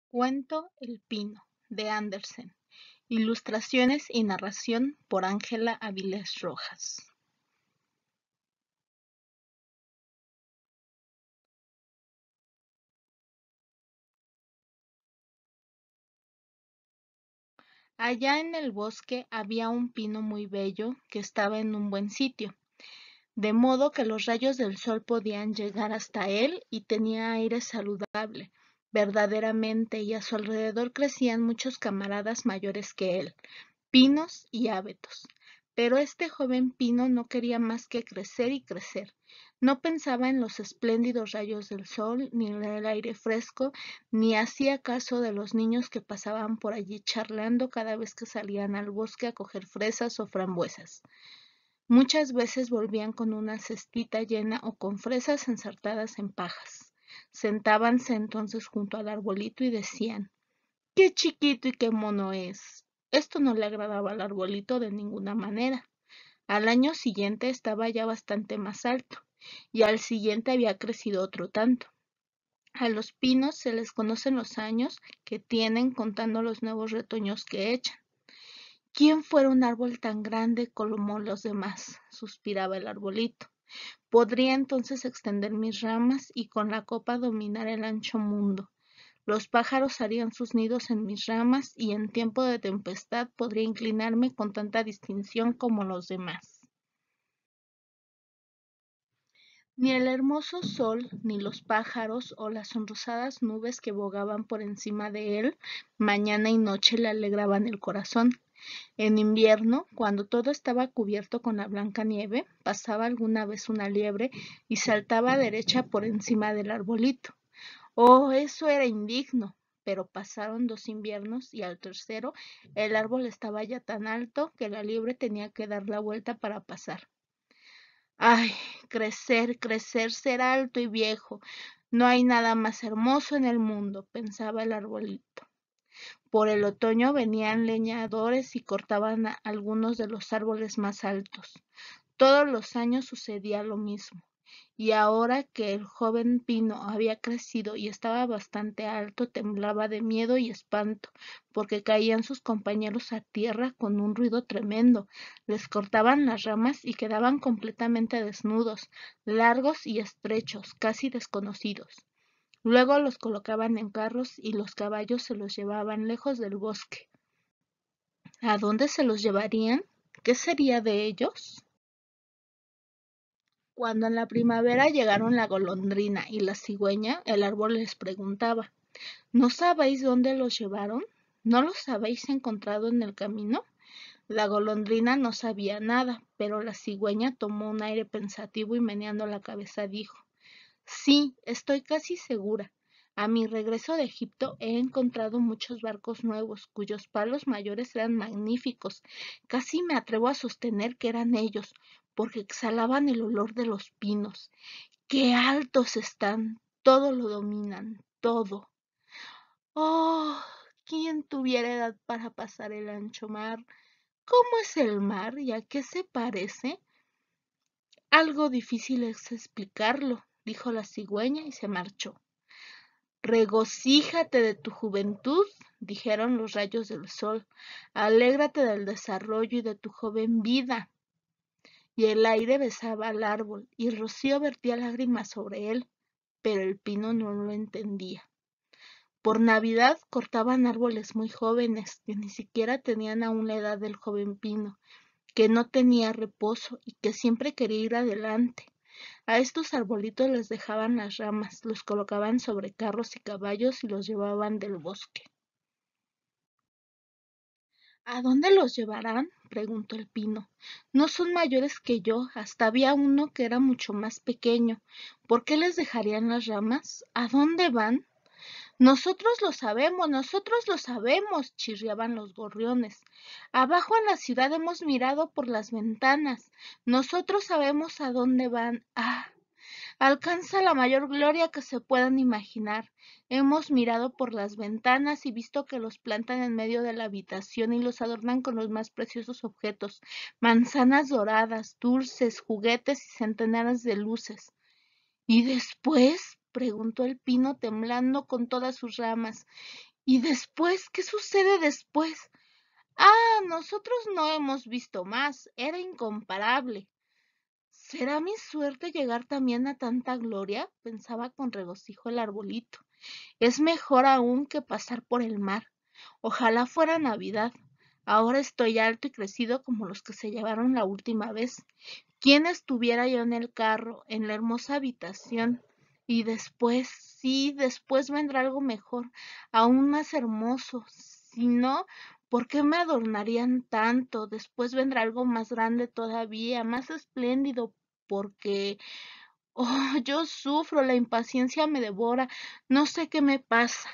Cuento El Pino, de Andersen. Ilustraciones y narración por Ángela Avilés Rojas. Allá en el bosque había un pino muy bello que estaba en un buen sitio, de modo que los rayos del sol podían llegar hasta él y tenía aire saludable, verdaderamente, y a su alrededor crecían muchos camaradas mayores que él, pinos y abetos. Pero este joven pino no quería más que crecer y crecer. No pensaba en los espléndidos rayos del sol, ni en el aire fresco, ni hacía caso de los niños que pasaban por allí charlando cada vez que salían al bosque a coger fresas o frambuesas. Muchas veces volvían con una cestita llena o con fresas ensartadas en pajas. Sentábanse entonces junto al arbolito y decían: ¡qué chiquito y qué mono es! Esto no le agradaba al arbolito de ninguna manera. Al año siguiente estaba ya bastante más alto, y al siguiente había crecido otro tanto. A los pinos se les conocen los años que tienen contando los nuevos retoños que echan. ¿Quién fuera un árbol tan grande como los demás?, suspiraba el arbolito. Podría entonces extender mis ramas y con la copa dominar el ancho mundo. Los pájaros harían sus nidos en mis ramas y en tiempo de tempestad podría inclinarme con tanta distinción como los demás. Ni el hermoso sol, ni los pájaros o las sonrosadas nubes que bogaban por encima de él mañana y noche le alegraban el corazón. En invierno, cuando todo estaba cubierto con la blanca nieve, pasaba alguna vez una liebre y saltaba derecha por encima del arbolito. Oh, eso era indigno. Pero pasaron 2 inviernos y al tercero el árbol estaba ya tan alto que la liebre tenía que dar la vuelta para pasar. Ay, crecer, crecer, ser alto y viejo. No hay nada más hermoso en el mundo, pensaba el arbolito. Por el otoño venían leñadores y cortaban algunos de los árboles más altos. Todos los años sucedía lo mismo. Y ahora que el joven pino había crecido y estaba bastante alto, temblaba de miedo y espanto, porque caían sus compañeros a tierra con un ruido tremendo, les cortaban las ramas y quedaban completamente desnudos, largos y estrechos, casi desconocidos. Luego los colocaban en carros y los caballos se los llevaban lejos del bosque. ¿A dónde se los llevarían? ¿Qué sería de ellos? Cuando en la primavera llegaron la golondrina y la cigüeña, el árbol les preguntaba: ¿no sabéis dónde los llevaron? ¿No los habéis encontrado en el camino? La golondrina no sabía nada, pero la cigüeña tomó un aire pensativo y meneando la cabeza dijo: sí, estoy casi segura. A mi regreso de Egipto he encontrado muchos barcos nuevos, cuyos palos mayores eran magníficos. Casi me atrevo a sostener que eran ellos, porque exhalaban el olor de los pinos. ¡Qué altos están! Todo lo dominan, todo. ¡Oh! ¿Quién tuviera edad para pasar el ancho mar? ¿Cómo es el mar y a qué se parece? Algo difícil es explicarlo, dijo la cigüeña y se marchó. Regocíjate de tu juventud, dijeron los rayos del sol, alégrate del desarrollo y de tu joven vida. Y el aire besaba al árbol, y el rocío vertía lágrimas sobre él, pero el pino no lo entendía. Por Navidad cortaban árboles muy jóvenes, que ni siquiera tenían aún la edad del joven pino, que no tenía reposo y que siempre quería ir adelante. A estos arbolitos les dejaban las ramas, los colocaban sobre carros y caballos y los llevaban del bosque. ¿A dónde los llevarán?, preguntó el pino. No son mayores que yo, hasta había uno que era mucho más pequeño. ¿Por qué les dejarían las ramas? ¿A dónde van? Nosotros lo sabemos, chirriaban los gorriones. Abajo en la ciudad hemos mirado por las ventanas. Nosotros sabemos a dónde van. Ah, alcanza la mayor gloria que se puedan imaginar. Hemos mirado por las ventanas y visto que los plantan en medio de la habitación y los adornan con los más preciosos objetos: manzanas doradas, dulces, juguetes y centenares de luces. ¿Y después?, preguntó el pino temblando con todas sus ramas. ¿Y después? ¿Qué sucede después? Ah, nosotros no hemos visto más. Era incomparable. ¿Será mi suerte llegar también a tanta gloria? Pensaba con regocijo el arbolito. Es mejor aún que pasar por el mar. Ojalá fuera Navidad. Ahora estoy alto y crecido como los que se llevaron la última vez. ¿Quién estuviera yo en el carro, en la hermosa habitación? Y después, sí, después vendrá algo mejor, aún más hermoso. Si no, ¿por qué me adornarían tanto? Después vendrá algo más grande todavía, más espléndido, porque, oh, yo sufro, la impaciencia me devora, no sé qué me pasa.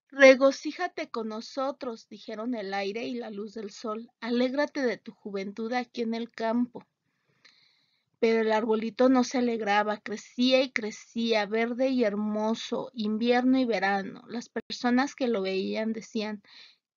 Regocíjate con nosotros, dijeron el aire y la luz del sol. Alégrate de tu juventud aquí en el campo. Pero el arbolito no se alegraba, crecía y crecía, verde y hermoso, invierno y verano. Las personas que lo veían decían,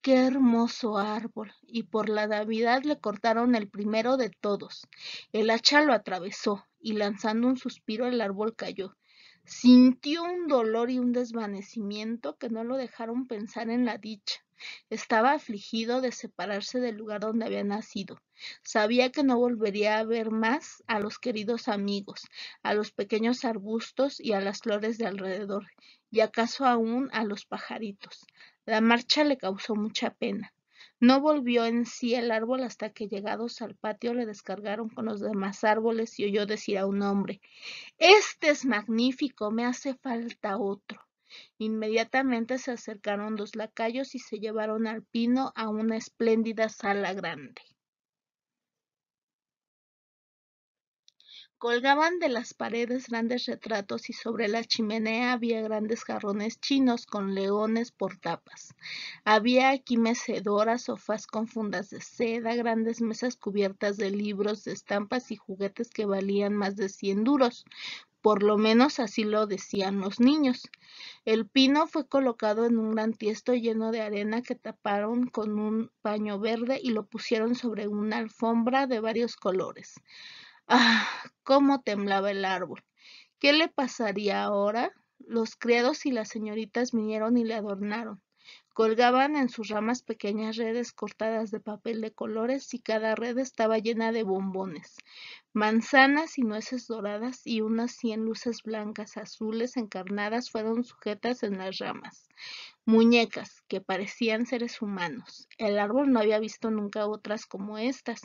qué hermoso árbol. Y por la Navidad le cortaron el primero de todos. El hacha lo atravesó, y lanzando un suspiro el árbol cayó. Sintió un dolor y un desvanecimiento que no lo dejaron pensar en la dicha. Estaba afligido de separarse del lugar donde había nacido. Sabía que no volvería a ver más a los queridos amigos, a los pequeños arbustos y a las flores de alrededor, y acaso aún a los pajaritos. La marcha le causó mucha pena. No volvió en sí el árbol hasta que llegados al patio le descargaron con los demás árboles y oyó decir a un hombre, este es magnífico, me hace falta otro. Inmediatamente se acercaron dos lacayos y se llevaron al pino a una espléndida sala grande. Colgaban de las paredes grandes retratos y sobre la chimenea había grandes jarrones chinos con leones por tapas. Había aquí mecedoras, sofás con fundas de seda, grandes mesas cubiertas de libros, de estampas y juguetes que valían más de 100 duros. Por lo menos así lo decían los niños. El pino fue colocado en un gran tiesto lleno de arena que taparon con un paño verde y lo pusieron sobre una alfombra de varios colores. Ah, cómo temblaba el árbol. ¿Qué le pasaría ahora? Los criados y las señoritas vinieron y le adornaron. Colgaban en sus ramas pequeñas redes cortadas de papel de colores y cada red estaba llena de bombones, manzanas y nueces doradas y unas 100 luces blancas, azules, encarnadas fueron sujetas en las ramas. Muñecas que parecían seres humanos. El árbol no había visto nunca otras como estas.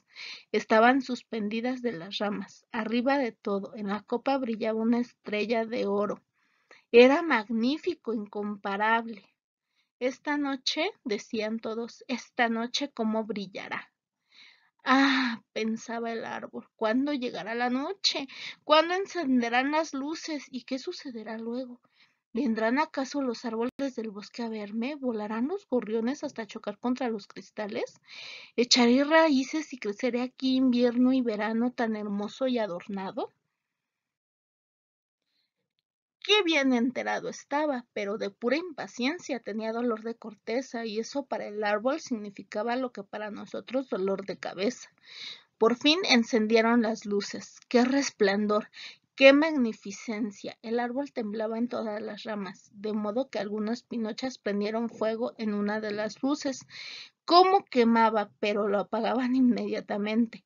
Estaban suspendidas de las ramas. Arriba de todo, en la copa brillaba una estrella de oro. Era magnífico, incomparable. Esta noche, decían todos, esta noche cómo brillará. Ah, pensaba el árbol, ¿cuándo llegará la noche? ¿Cuándo encenderán las luces? ¿Y qué sucederá luego? ¿Vendrán acaso los árboles del bosque a verme? ¿Volarán los gorriones hasta chocar contra los cristales? ¿Echaré raíces y creceré aquí invierno y verano tan hermoso y adornado? Qué bien enterado estaba, pero de pura impaciencia tenía dolor de corteza y eso para el árbol significaba lo que para nosotros dolor de cabeza. Por fin encendieron las luces. ¡Qué resplandor! ¡Qué magnificencia! El árbol temblaba en todas las ramas, de modo que algunas pinochas prendieron fuego en una de las luces. ¿Cómo quemaba? Pero lo apagaban inmediatamente.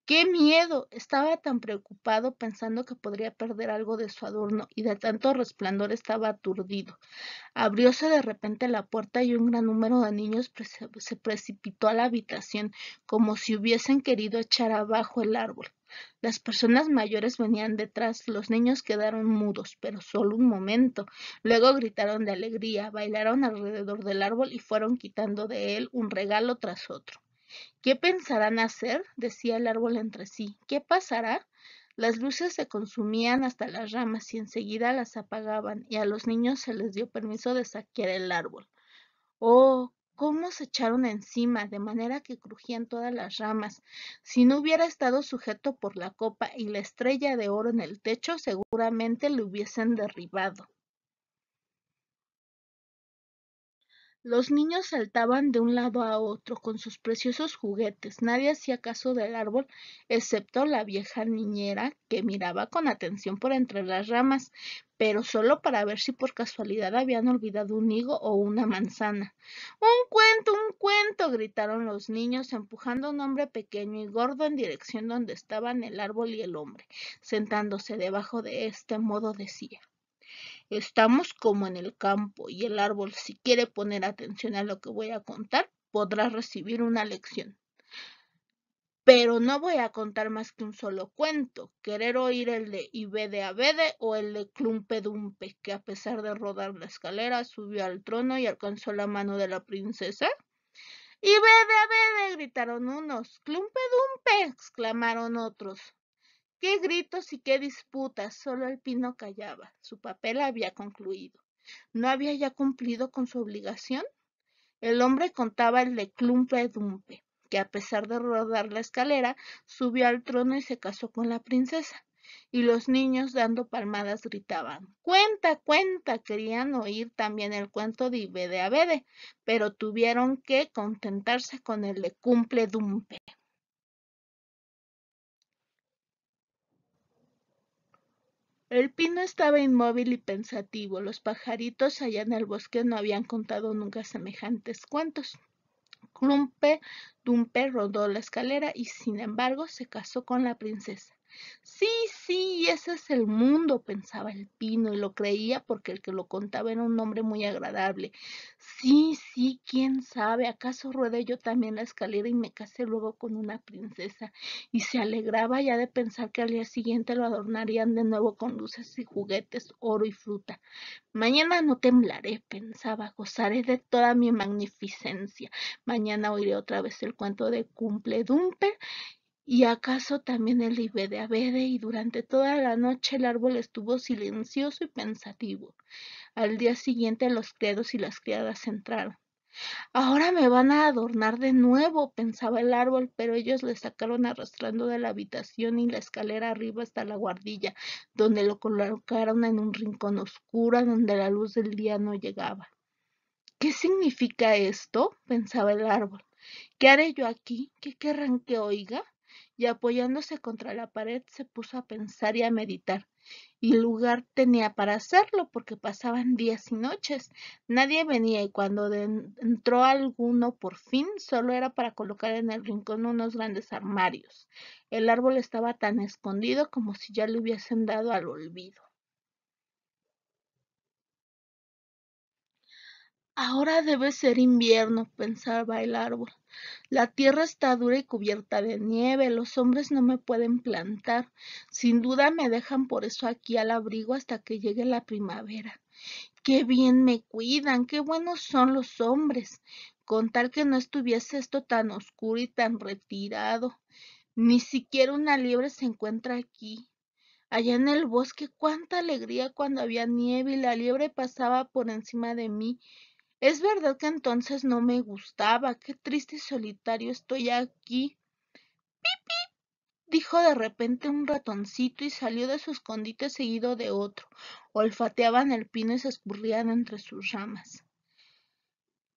¡Qué miedo! Estaba tan preocupado pensando que podría perder algo de su adorno y de tanto resplandor estaba aturdido. Abrióse de repente la puerta y un gran número de niños se precipitó a la habitación, como si hubiesen querido echar abajo el árbol. Las personas mayores venían detrás, los niños quedaron mudos, pero solo un momento. Luego gritaron de alegría, bailaron alrededor del árbol y fueron quitando de él un regalo tras otro. ¿Qué pensarán hacer? Decía el árbol entre sí. ¿Qué pasará? Las luces se consumían hasta las ramas y enseguida las apagaban, y a los niños se les dio permiso de saquear el árbol. Oh, cómo se echaron encima, de manera que crujían todas las ramas. Si no hubiera estado sujeto por la copa y la estrella de oro en el techo, seguramente le hubiesen derribado. Los niños saltaban de un lado a otro con sus preciosos juguetes. Nadie hacía caso del árbol, excepto la vieja niñera, que miraba con atención por entre las ramas, pero solo para ver si por casualidad habían olvidado un higo o una manzana. Un cuento! Gritaron los niños, empujando a un hombre pequeño y gordo en dirección donde estaban el árbol y el hombre. Sentándose debajo de este modo decía: Estamos como en el campo, y el árbol, si quiere poner atención a lo que voy a contar, podrá recibir una lección. Pero no voy a contar más que un solo cuento. ¿Querer oír el de Ibede Abede o el de Clumpe Dumpe, que a pesar de rodar la escalera subió al trono y alcanzó la mano de la princesa? ¡Ibede Abede! Gritaron unos. ¡Clumpe Dumpe! Exclamaron otros. ¡Qué gritos y qué disputas! Solo el pino callaba. Su papel había concluido. ¿No había ya cumplido con su obligación? El hombre contaba el de Clumpe Dumpe, que a pesar de rodar la escalera, subió al trono y se casó con la princesa. Y los niños, dando palmadas, gritaban: ¡Cuenta, cuenta! Querían oír también el cuento de Ibede Abede, pero tuvieron que contentarse con el de Cumple Dumpe. El pino estaba inmóvil y pensativo. Los pajaritos allá en el bosque no habían contado nunca semejantes cuentos. Clumpe Dumpe rodó la escalera y, sin embargo, se casó con la princesa. Sí, sí, ese es el mundo, pensaba el pino, y lo creía porque el que lo contaba era un hombre muy agradable. Sí, sí, quién sabe, acaso ruede yo también la escalera y me casé luego con una princesa. Y se alegraba ya de pensar que al día siguiente lo adornarían de nuevo con luces y juguetes, oro y fruta. Mañana no temblaré, pensaba, gozaré de toda mi magnificencia. Mañana oiré otra vez el cuento de Cumple Dumpe y acaso también el Ibede Abede, y durante toda la noche el árbol estuvo silencioso y pensativo. Al día siguiente los criados y las criadas entraron. Ahora me van a adornar de nuevo, pensaba el árbol, pero ellos le sacaron arrastrando de la habitación y la escalera arriba hasta la guardilla, donde lo colocaron en un rincón oscuro donde la luz del día no llegaba. ¿Qué significa esto?, pensaba el árbol. ¿Qué haré yo aquí? ¿Qué querrán que oiga? Y apoyándose contra la pared se puso a pensar y a meditar. Y lugar tenía para hacerlo, porque pasaban días y noches. Nadie venía, y cuando entró alguno por fin, solo era para colocar en el rincón unos grandes armarios. El árbol estaba tan escondido como si ya le hubiesen dado al olvido. Ahora debe ser invierno, pensaba el árbol. La tierra está dura y cubierta de nieve, los hombres no me pueden plantar. Sin duda me dejan por eso aquí al abrigo hasta que llegue la primavera. Qué bien me cuidan, qué buenos son los hombres. Con tal que no estuviese esto tan oscuro y tan retirado. Ni siquiera una liebre se encuentra aquí. Allá en el bosque, cuánta alegría cuando había nieve y la liebre pasaba por encima de mí. Es verdad que entonces no me gustaba. Qué triste y solitario estoy aquí, dijo de repente un ratoncito y salió de su escondite seguido de otro. Olfateaban el pino y se escurrían entre sus ramas.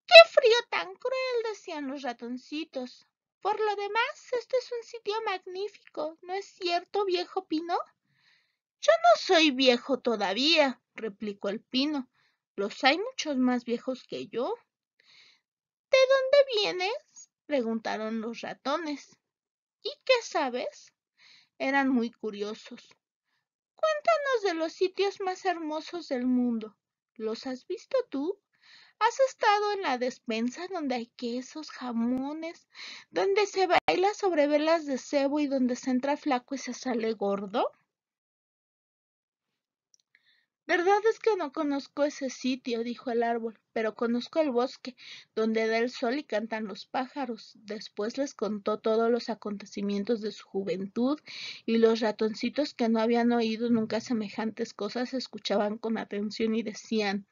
¡Qué frío tan cruel!, decían los ratoncitos. Por lo demás, este es un sitio magnífico, ¿no es cierto, viejo pino? Yo no soy viejo todavía, replicó el pino. Los hay muchos más viejos que yo. ¿De dónde vienes?, preguntaron los ratones. ¿Y qué sabes? Eran muy curiosos. Cuéntanos de los sitios más hermosos del mundo. ¿Los has visto tú? ¿Has estado en la despensa donde hay quesos, jamones, donde se baila sobre velas de cebo y donde se entra flaco y se sale gordo? Verdad es que no conozco ese sitio, dijo el árbol, pero conozco el bosque, donde da el sol y cantan los pájaros. Después les contó todos los acontecimientos de su juventud, y los ratoncitos, que no habían oído nunca semejantes cosas, escuchaban con atención y decían: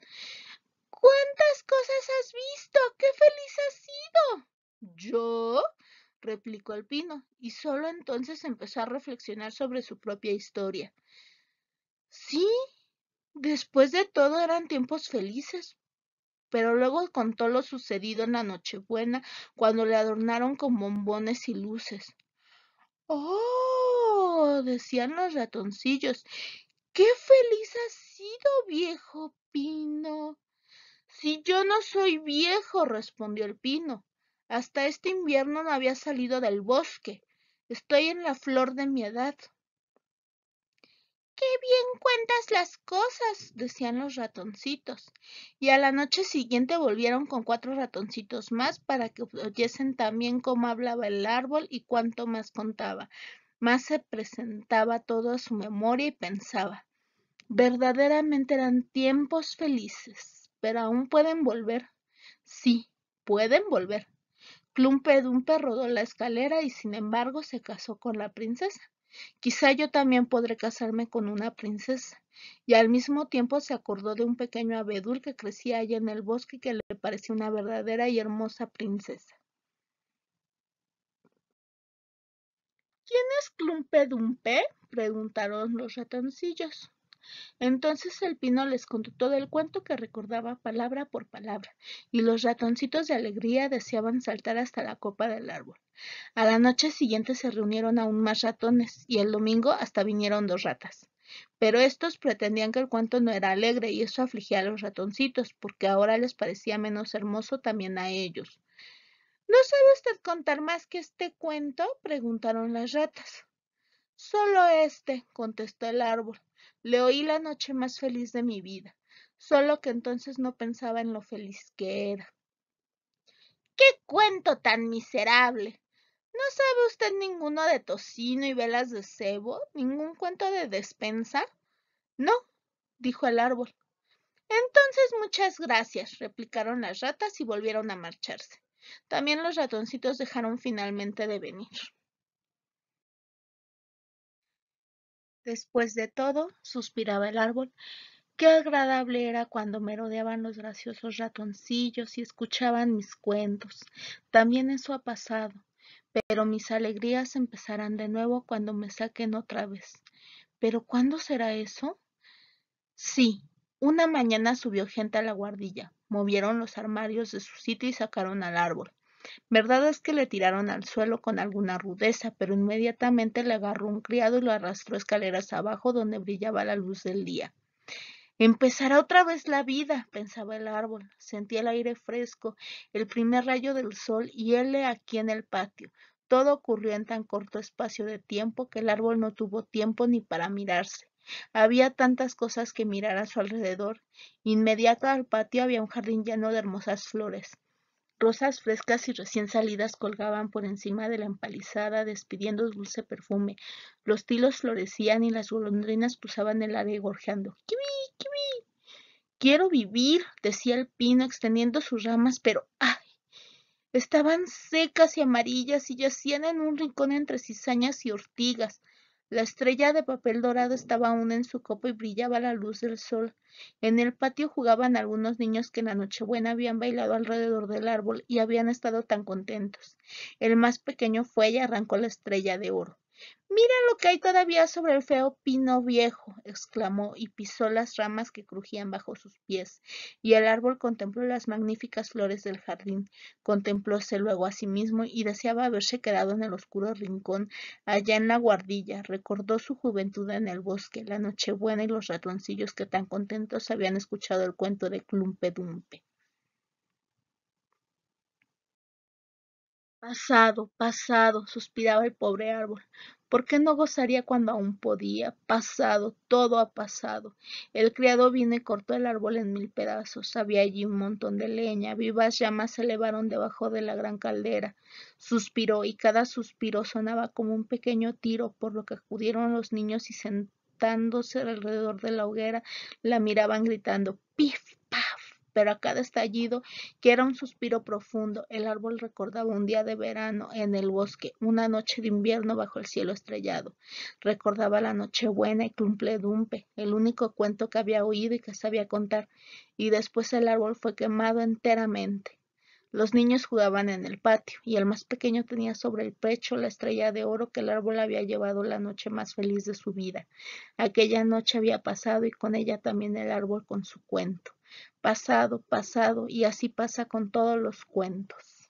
¿Cuántas cosas has visto? ¡Qué feliz has sido! ¿Yo?, replicó el pino, y solo entonces empezó a reflexionar sobre su propia historia. Sí, después de todo eran tiempos felices. pero luego contó lo sucedido en la Nochebuena, cuando le adornaron con bombones y luces. ¡Oh! Decían los ratoncillos. ¡Qué feliz has sido, viejo pino! Si yo no soy viejo, respondió el pino. Hasta este invierno no había salido del bosque. Estoy en la flor de mi edad. ¡Qué bien cuentas las cosas! Decían los ratoncitos. Y a la noche siguiente volvieron con 4 ratoncitos más para que oyesen también cómo hablaba el árbol y cuánto más contaba. Más se presentaba todo a su memoria y pensaba. Verdaderamente eran tiempos felices, pero aún pueden volver. Sí, pueden volver. Clumpe Dumpe rodó la escalera y sin embargo se casó con la princesa. Quizá yo también podré casarme con una princesa. Y al mismo tiempo se acordó de un pequeño abedul que crecía allá en el bosque y que le parecía una verdadera y hermosa princesa. ¿Quién es Clumpe Dumpe? Preguntaron los ratoncillos. Entonces el pino les contó todo el cuento que recordaba palabra por palabra, y los ratoncitos de alegría deseaban saltar hasta la copa del árbol. A la noche siguiente se reunieron aún más ratones, y el domingo hasta vinieron 2 ratas. Pero estos pretendían que el cuento no era alegre, y eso afligía a los ratoncitos, porque ahora les parecía menos hermoso también a ellos. ¿No sabe usted contar más que este cuento? Preguntaron las ratas. Solo este, contestó el árbol. Le oí la noche más feliz de mi vida, solo que entonces no pensaba en lo feliz que era. ¡Qué cuento tan miserable! ¿No sabe usted ninguno de tocino y velas de cebo? ¿Ningún cuento de despensa? No, dijo el árbol. Entonces muchas gracias, replicaron las ratas y volvieron a marcharse. También los ratoncitos dejaron finalmente de venir. Después de todo, suspiraba el árbol, qué agradable era cuando merodeaban los graciosos ratoncillos y escuchaban mis cuentos. También eso ha pasado, pero mis alegrías empezarán de nuevo cuando me saquen otra vez. ¿Pero cuándo será eso? Sí, una mañana subió gente a la guardilla, movieron los armarios de su sitio y sacaron al árbol. Verdad es que le tiraron al suelo con alguna rudeza, pero inmediatamente le agarró un criado y lo arrastró escaleras abajo donde brillaba la luz del día. Empezará otra vez la vida, pensaba el árbol. Sentía el aire fresco, el primer rayo del sol y él aquí en el patio. Todo ocurrió en tan corto espacio de tiempo que el árbol no tuvo tiempo ni para mirarse. Había tantas cosas que mirar a su alrededor. Inmediato al patio había un jardín lleno de hermosas flores. Rosas frescas y recién salidas colgaban por encima de la empalizada, despidiendo dulce perfume. Los tilos florecían y las golondrinas cruzaban el aire gorjeando. ¡Kiwi, kiwi! Quiero vivir, decía el pino extendiendo sus ramas, pero ¡ay! Estaban secas y amarillas y yacían en un rincón entre cizañas y ortigas. La estrella de papel dorado estaba aún en su copa y brillaba a la luz del sol. En el patio jugaban algunos niños que en la Nochebuena habían bailado alrededor del árbol y habían estado tan contentos. El más pequeño fue y arrancó la estrella de oro. Mira lo que hay todavía sobre el feo pino viejo, exclamó, y pisó las ramas que crujían bajo sus pies, y el árbol contempló las magníficas flores del jardín, contemplóse luego a sí mismo y deseaba haberse quedado en el oscuro rincón, allá en la guardilla, recordó su juventud en el bosque, la Nochebuena y los ratoncillos que tan contentos habían escuchado el cuento de Clumpe Dumpe. Pasado, pasado, suspiraba el pobre árbol. ¿Por qué no gozaría cuando aún podía? Pasado, todo ha pasado. El criado vino y cortó el árbol en 1000 pedazos. Había allí un montón de leña. Vivas llamas se elevaron debajo de la gran caldera. Suspiró, y cada suspiro sonaba como un pequeño tiro, por lo que acudieron los niños y sentándose alrededor de la hoguera, la miraban gritando ¡pif, paf! Pero a cada estallido, que era un suspiro profundo, el árbol recordaba un día de verano en el bosque, una noche de invierno bajo el cielo estrellado. Recordaba la Nochebuena y Clumpledumpe, el único cuento que había oído y que sabía contar, y después el árbol fue quemado enteramente. Los niños jugaban en el patio, y el más pequeño tenía sobre el pecho la estrella de oro que el árbol había llevado la noche más feliz de su vida. Aquella noche había pasado y con ella también el árbol con su cuento. pasado, pasado, y así pasa con todos los cuentos.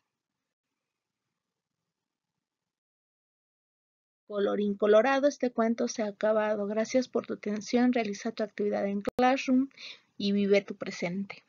Colorín colorado, este cuento se ha acabado. Gracias por tu atención, realiza tu actividad en Classroom y vive tu presente.